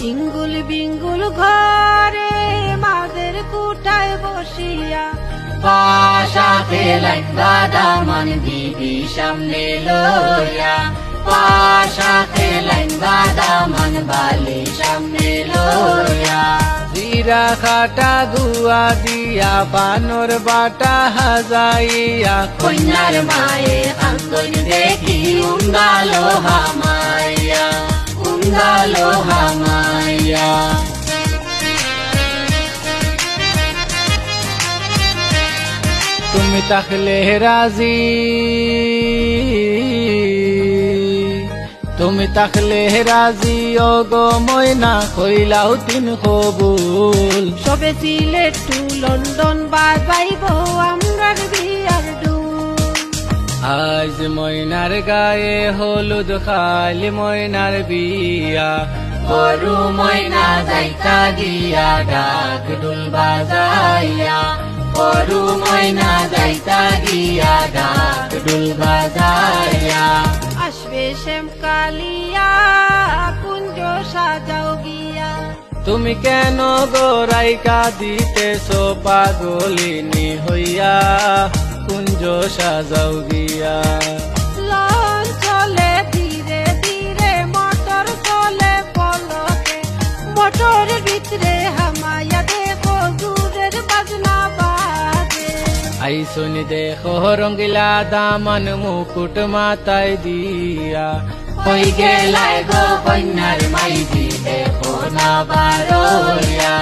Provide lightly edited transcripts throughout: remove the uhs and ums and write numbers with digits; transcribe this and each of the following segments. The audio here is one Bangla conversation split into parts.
ইঙ্গুল বিঙ্গুল ঘরে মাদের কুটায় বসিয়া পাশাতে লাইগা দামান দিবি সামনে লইয়া পাশাতে লাইগা দামান বালি সামনে লইয়া জিরা খাটা গুয়া দিয়া বানর বাটা হাজাইয়া কন্যার মায়ে কান্দন দেখি উঙ্গালো হামাইয়া উঙ্গালো হামাইয়া তুমি তাহলে রাজি তুমি তাহলে রাজি ও গো ময়না কইলাও তিন কবুল সবে সিলেট টু লন্ডন বাজাইব আমরার বিয়ার ডুল আজ ময়নার গায়ে হলুদ খালি ময়নার বিয়া গরু ময়না যাইতা গিয়া ডাক ডুল বাজাইয়া গরু ময়না যাইতা গিয়া ডাক ডুল বাজাইয়া আসবে শ্যাম কালিয়া কুঞ্জ সাজাও গিয়া তুমি কেন গোরাইকা দিতেছো পাগলিনী হইয়া কুঞ্জ সাজাও গিয়া লন চলে ধীরে ধীরে মোটর চলে পলকে মোটরের ভিতরে হামায়া দেখো দূরের বাজনা বাজে আইসুনি দেখো রঙ্গিলা দামান মুকুট মাথায় দিয়া হই গেলাই গো কন্যার মাইজি দেখো না বারোয়া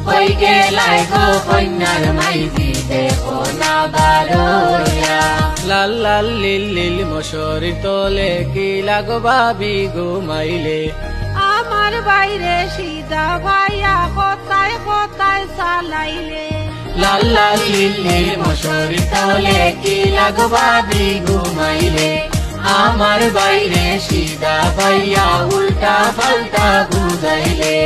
হই গেলাই গো কন্যার মাইজি দেখো না বারোয়া লাল লাল লিল লিল মশরির তলে কি লাগো ভাবি ঘুমাইলে আমার বাইরে সিধা ভাইয়া হতায় হতায় চালাইলে লাল লাল লিলি মশরি তলে কি লাগো ভাবি ঘুমাইলে আমার বাইরে সিধা ভাইয়া উল্টা পাল্টা বুঝাইলে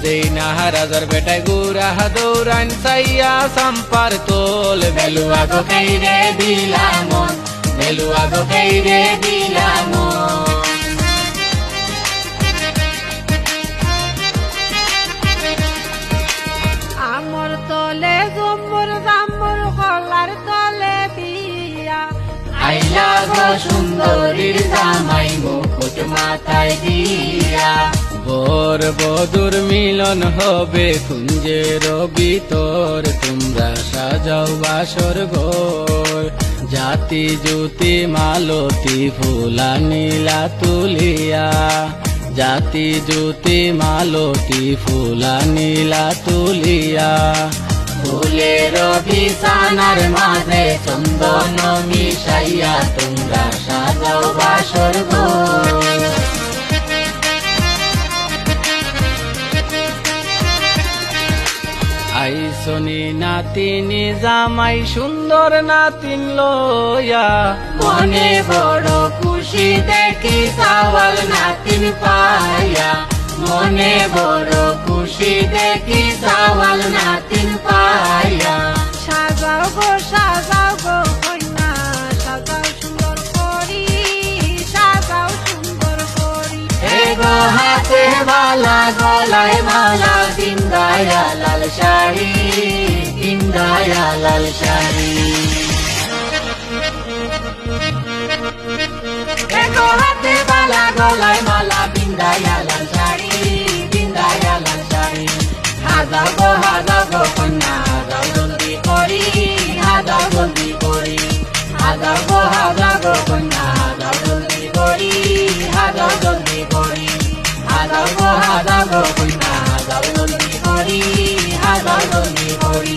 যেই না রাজার বেটায় গুড়া দৌড়ান চাইয়া সাম্পার তোল বেলুয়া গো কেইরে বিলামন বেলুয়া গো কেইরে বিলামন আমর তলে জম্বর জাম্বর হলার তলে বিয়া আইলা গো সুন্দরীর জামাই মুকুট মাথায় দিয়া বর বধুর মিলন হবে কুঞ্জের ভিতর তোমরা সাজাও বাসর ঘর জাতি জ্যোতি মালতী ফুলা নীলা তুলিয়া জাতি জ্যোতি মালতী ফুলা নীলা তুলিয়া ফুলের বিছানার মাঝে চন্দন মিশাইয়া তোমরা সাজাও বাসর ঘর আইসনি নাতিনি জামাই সুন্দর নাতিন লয়া মনে বড় খুশি দেখি সাওয়াল নাতিন পায়া মনে বড় খুশি দেখি সাওয়াল নাতিন পায়া সাজাও গো কন্যা সাজাও সুন্দর করি সাজাও সুন্দর করি এগো হাতে বালা গলায় মালা দিন্দায়া লাল শাড়ি দিন্দায়া লাল শাড়ি এগো হাতে বালা গলায় মালা বিন্দায়া লাল শাড়ি বিন্দায়া লাল শাড়ি হাজাও গো কন্যা হাজাও জলদি করি হাজাও জলদি করি হাজাও গো কন্যা হাজাও জলদি করি হাজাও জলদি করি হাজাও গো কন্যা হাজাও জলদি করি হাজাও জলদি করি